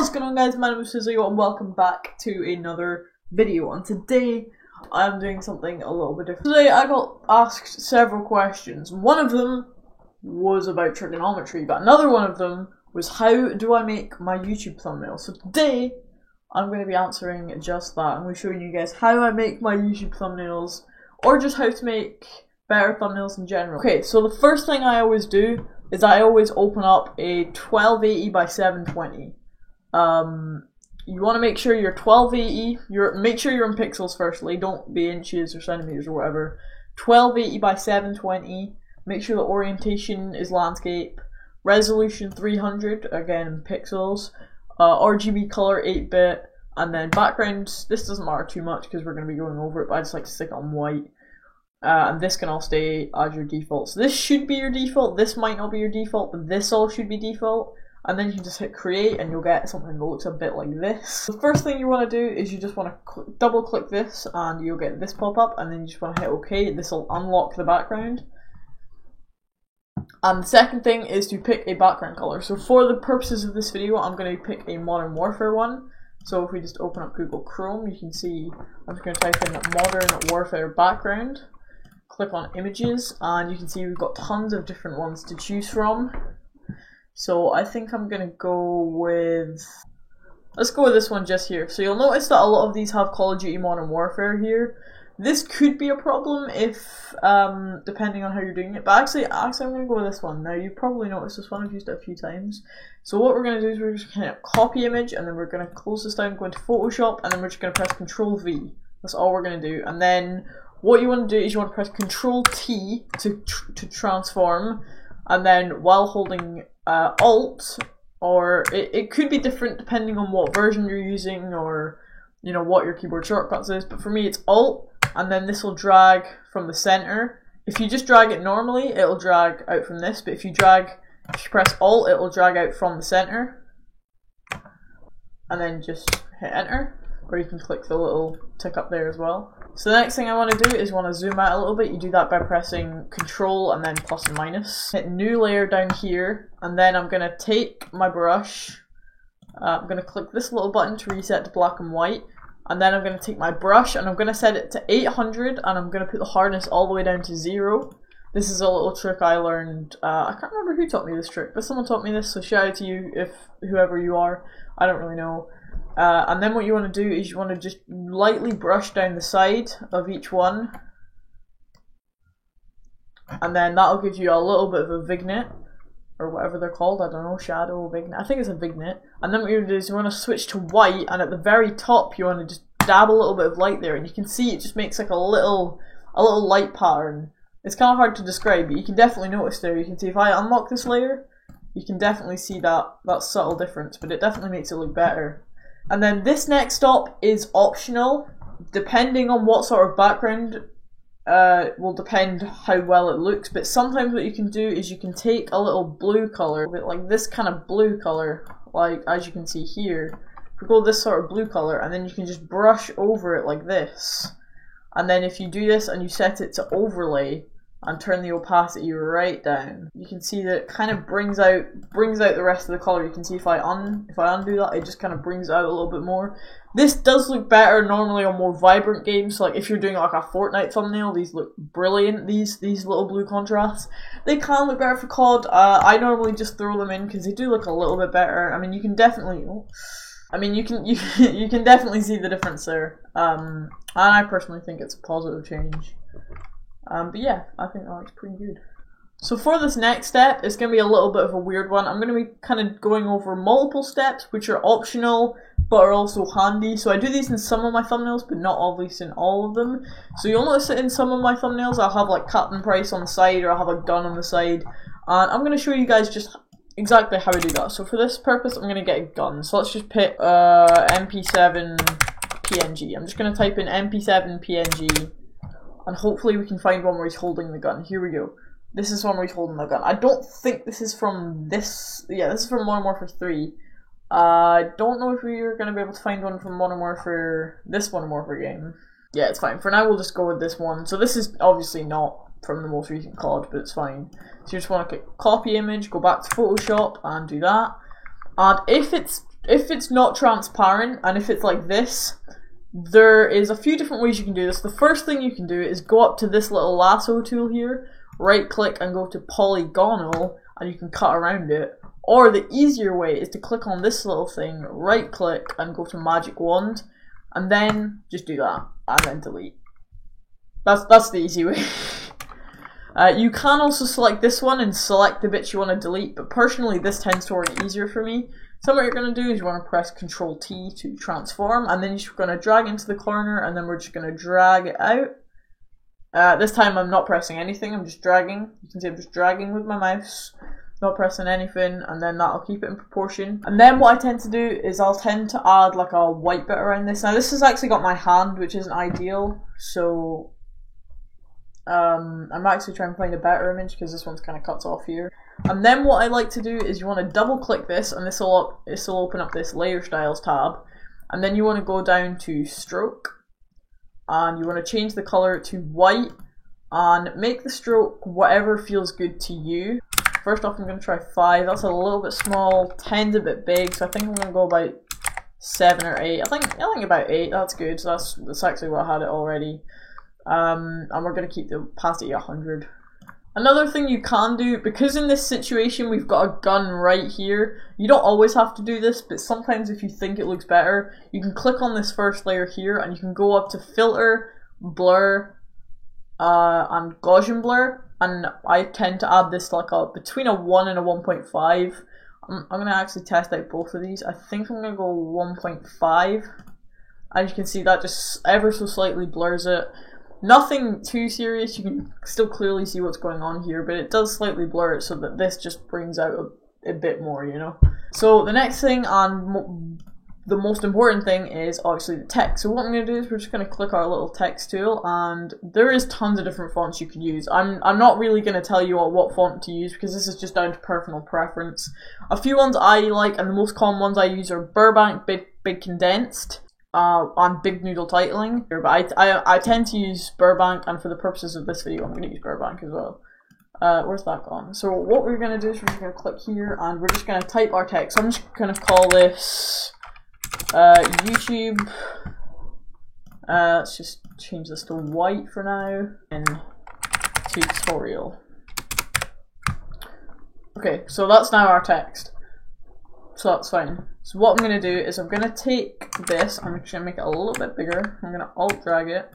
What's going on, guys? My name is Suzuki and welcome back to another video. And today I'm doing something a little bit different. Today I got asked several questions. One of them was about trigonometry, but another one of them was how do I make my YouTube thumbnail. So today I'm going to be answering just that. I'm going to be showing you guys how I make my YouTube thumbnails, or just how to make better thumbnails in general. Okay, so the first thing I always do is I always open up a 1280 by 720. You want to make sure you're 1280, make sure you're in pixels firstly, don't be inches or centimeters or whatever. 1280 by 720, make sure the orientation is landscape, resolution 300, again in pixels, RGB color 8-bit, and then background, this doesn't matter too much because we're going to be going over it, but I just like to stick it on white. And this can all stay as your default. So this should be your default, this might not be your default, but this all should be default. And then you can just hit create and you'll get something that looks a bit like this. The first thing you want to do is you just want to double click this and you'll get this pop up, and then you just want to hit OK. This will unlock the background. And the second thing is to pick a background color. So for the purposes of this video, I'm going to pick a Modern Warfare one. So if we just open up Google Chrome, you can see I'm just going to type in Modern Warfare background. Click on images and you can see we've got tons of different ones to choose from. So I think I'm gonna go with, let's go with this one just here. So you'll notice that a lot of these have Call of Duty Modern Warfare here. This could be a problem if, depending on how you're doing it, but actually I'm gonna go with this one. Now you probably noticed this one, I've used it a few times. So what we're gonna do is we're just gonna copy image, and then we're gonna close this down, go into Photoshop, and then we're just gonna press Control V. That's all we're gonna do, and then what you want to do is you want to press Control T to transform, and then while holding Alt, or it could be different depending on what version you're using, or you know what your keyboard shortcuts is, but for me it's Alt, and then this will drag from the center. If you just drag it normally, it'll drag out from this, but if you press Alt, it will drag out from the center, and then just hit enter, or you can click the little tick up there as well. So the next thing I want to do is want to zoom out a little bit. You do that by pressing Control and then plus and minus. Hit new layer down here, and then I'm going to take my brush. I'm going to click this little button to reset to black and white, and then I'm going to take my brush and I'm going to set it to 800, and I'm going to put the hardness all the way down to 0. This is a little trick I learned. I can't remember who taught me this trick, but someone taught me this, so shout out to you if whoever you are. I don't really know. And then what you want to do is you want to just lightly brush down the side of each one, and then that'll give you a little bit of a vignette, or whatever they're called, I don't know, shadow, vignette, I think it's a vignette. And then what you want to do is you want to switch to white, and at the very top you want to just dab a little bit of light there, and you can see it just makes like a little light pattern. It's kind of hard to describe, but you can definitely notice there. You can see if I unlock this layer, you can definitely see that subtle difference, but it definitely makes it look better. And then this next stop is optional. Depending on what sort of background will depend how well it looks, but sometimes what you can do is you can take a little blue color, a bit like this kind of blue color, like as you can see here. If we go this sort of blue color, and then you can just brush over it like this. And then if you do this and you set it to overlay and turn the opacity right down, you can see that it kind of brings out the rest of the color. You can see if I undo that, it just kind of brings it out a little bit more. This does look better normally on more vibrant games. So like if you're doing like a Fortnite thumbnail, these look brilliant. These little blue contrasts, they can look better for COD. I normally just throw them in because they do look a little bit better. I mean, you can definitely, you can definitely see the difference there. And I personally think it's a positive change. But yeah, I think that looks pretty good. So for this next step, it's going to be a little bit of a weird one. I'm going to be kind of going over multiple steps, which are optional, but are also handy. So I do these in some of my thumbnails, but not obviously in all of them. So you'll notice that in some of my thumbnails, I'll have like Captain Price on the side, or I'll have a gun on the side. And I'm going to show you guys just exactly how I do that. So for this purpose, I'm going to get a gun. So let's just pick MP7 PNG. I'm just going to type in MP7 PNG. And hopefully we can find one where he's holding the gun. Here we go. This is one where he's holding the gun. I don't think this is from this. Yeah, this is from Modern Warfare 3. I don't know if we're going to be able to find one from Modern Warfare, this Modern Warfare game. Yeah, it's fine. For now, we'll just go with this one. So this is obviously not from the most recent COD, but it's fine. So you just want to click copy image, go back to Photoshop and do that. And if it's if it's not transparent and if it's like this, there is a few different ways you can do this. The first thing you can do is go up to this little lasso tool here, right click and go to polygonal, and you can cut around it. Or the easier way is to click on this little thing, right click and go to magic wand, and then just do that and then delete. That's the easy way. You can also select this one and select the bits you want to delete, but personally this tends to work easier for me. So what you're going to do is you want to press Ctrl T to transform, and then you're going to drag into the corner, and then we're just going to drag it out. This time I'm not pressing anything, I'm just dragging. You can see I'm just dragging with my mouse, not pressing anything, and then that'll keep it in proportion. And then what I tend to do is I'll tend to add like a white bit around this. Now this has actually got my hand, which isn't ideal, so I'm actually trying to find a better image because this one's kind of cuts off here. And then what I like to do is you want to double click this, and this will open up this layer styles tab, and then you want to go down to stroke, and you want to change the color to white, and make the stroke whatever feels good to you. First off, I'm going to try 5. That's a little bit small. 10's a bit big, so I think I'm going to go about 7 or 8. I think about 8. That's good. So that's actually what I had it already. And we're going to keep the opacity 100. Another thing you can do, because in this situation we've got a gun right here, you don't always have to do this, but sometimes if you think it looks better, you can click on this first layer here and you can go up to filter, blur, and Gaussian blur, and I tend to add this to like between a 1 and a 1.5. I'm going to actually test out both of these. I think I'm going to go 1.5. As you can see, that just ever so slightly blurs it. Nothing too serious, you can still clearly see what's going on here, but it does slightly blur it so that this just brings out a bit more, you know. So the next thing, and the most important thing, is obviously the text. So what I'm going to do is we're just going to click our little text tool, and there is tons of different fonts you can use. I'm not really going to tell you what font to use because this is just down to personal preference. A few ones I like, and the most common ones I use are Burbank Big Condensed, on Big Noodle titling, but I tend to use Burbank, and for the purposes of this video I'm going to use Burbank as well. Where's that gone? So what we're going to do is we're just going to click here and we're just going to type our text. So I'm just going to call this YouTube. Let's just change this to white for now, and tutorial. Okay, so that's now our text. So that's fine. So what I'm going to do is I'm going to take this, I'm just going to make it a little bit bigger, I'm going to alt drag it.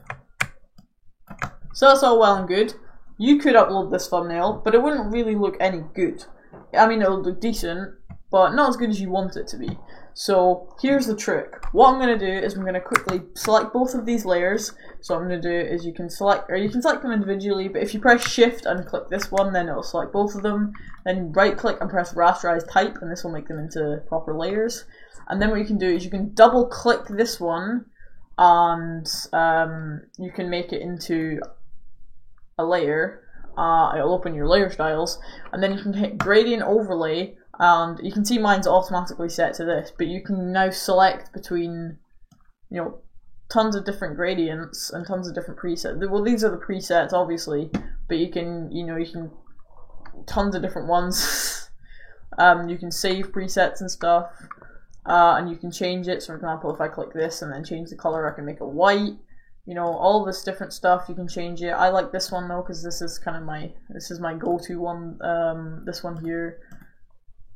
So that's all well and good. You could upload this thumbnail, but it wouldn't really look any good. I mean, it'll look decent, but not as good as you want it to be. So here's the trick. What I'm going to do is I'm going to quickly select both of these layers. So what I'm going to do is you can select them individually, but if you press shift and click this one, then it'll select both of them. Then right click and press rasterize type, and this will make them into proper layers. And then what you can do is you can double click this one, and you can make it into a layer. It'll open your layer styles, and then you can hit gradient overlay, and you can see mine's automatically set to this, but you can now select between, you know, tons of different gradients and tons of different presets. Well, these are the presets obviously, but you can, tons of different ones. You can save presets and stuff, and you can change it. So for example, if I click this and then change the color, I can make it white. You know, all this different stuff, you can change it. I like this one though, because this is kind of my go-to one. This one here,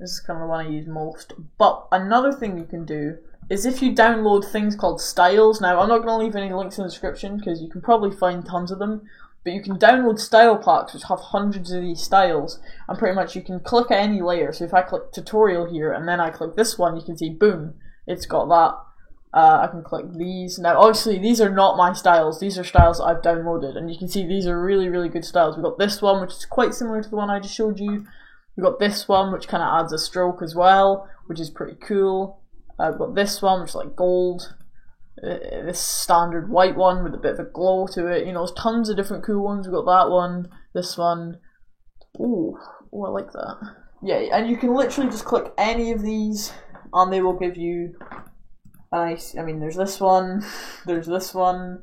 this is kind of the one I use most. But another thing you can do is if you download things called styles. Now, I'm not going to leave any links in the description because you can probably find tons of them. But you can download style packs which have hundreds of these styles, and pretty much you can click at any layer. So if I click tutorial here and then I click this one, you can see, boom, it's got that. I can click these. Now obviously these are not my styles, these are styles that I've downloaded, and you can see these are really, really good styles. We've got this one which is quite similar to the one I just showed you. We've got this one which kind of adds a stroke as well, which is pretty cool. We've got this one which is like gold. This standard white one with a bit of a glow to it. You know, there's tons of different cool ones. We've got that one, this one. Ooh, I like that. Yeah, and you can literally just click any of these and they will give you I mean, there's this one, there's this one,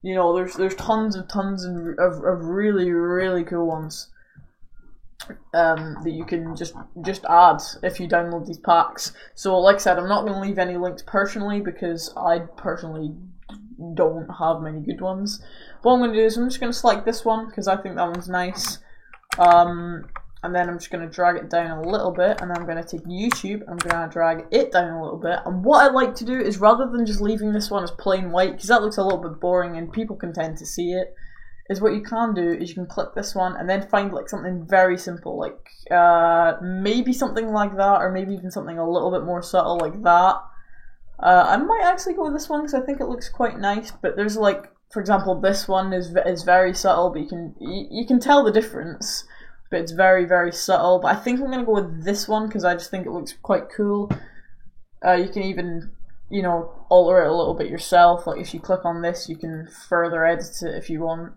you know, there's tons of really, really cool ones. that you can just add if you download these packs. So like I said, I'm not going to leave any links personally because I personally don't have many good ones. What I'm going to do is I'm just going to select this one because I think that one's nice. And then I'm just going to drag it down a little bit, and then I'm going to take YouTube, I'm going to drag it down a little bit. And what I like to do is, rather than just leaving this one as plain white, because that looks a little bit boring and people can tend to see it, is what you can do is you can click this one and then find like something very simple, like maybe something like that, or maybe even something a little bit more subtle like that. I might actually go with this one because I think it looks quite nice, but there's like, for example, this one is very subtle, but you can tell the difference. But it's very, very subtle. But I think I'm going to go with this one because I just think it looks quite cool. You can even, you know, alter it a little bit yourself. Like if you click on this, you can further edit it if you want.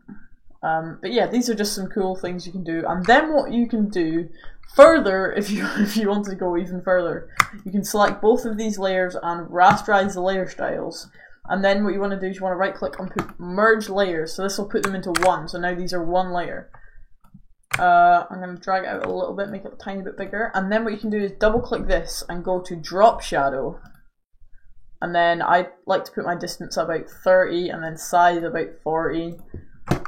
But yeah, these are just some cool things you can do. And then what you can do further, if you want to go even further, you can select both of these layers and rasterize the layer styles. And then what you want to do is you want to right click and put merge layers. So this will put them into one. So now these are one layer. I'm going to drag it out a little bit, make it a tiny bit bigger, and then what you can do is double click this and go to drop shadow, and then I like to put my distance about 30 and then size about 40,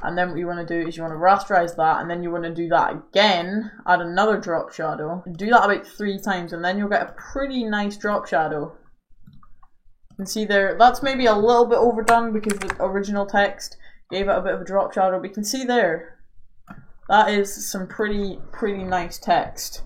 and then what you want to do is you want to rasterize that, and then you want to do that again, add another drop shadow, do that about 3 times, and then you'll get a pretty nice drop shadow. You can see there, that's maybe a little bit overdone because the original text gave it a bit of a drop shadow, but you can see there, that is some pretty nice text.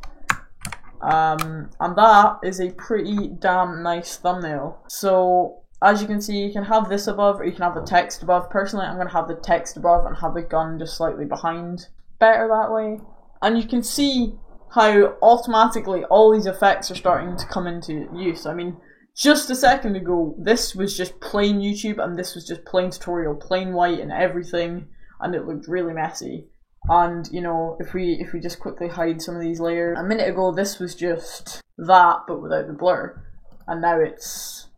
And that is a pretty damn nice thumbnail. So, as you can see, you can have this above, or you can have the text above. Personally, I'm going to have the text above and have the gun just slightly behind. Better that way. And you can see how automatically all these effects are starting to come into use. I mean, just a second ago, this was just plain YouTube, and this was just plain tutorial, plain white and everything, and it looked really messy. And, you know, if we just quickly hide some of these layers, a minute ago this was just that, but without the blur. And now it's,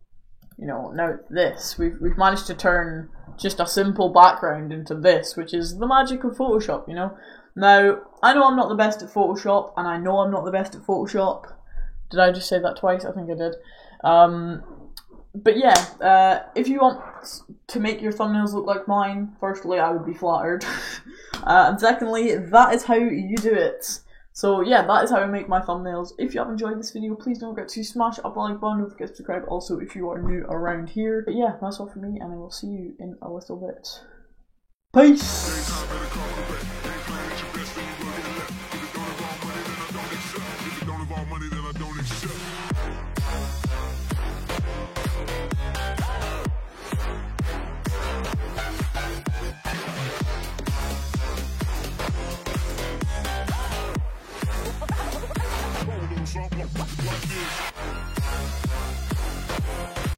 you know, now it's this. We've managed to turn just a simple background into this, which is the magic of Photoshop, you know. Now, I know I'm not the best at Photoshop, and I know I'm not the best at Photoshop. Did I just say that twice? I think I did. But yeah, if you want to make your thumbnails look like mine, firstly, I would be flattered. And secondly, that is how you do it. So yeah, that is how I make my thumbnails. If you have enjoyed this video, please don't forget to smash up the like button, don't forget to subscribe also if you are new around here. But yeah, that's all for me, and I will see you in a little bit. Peace!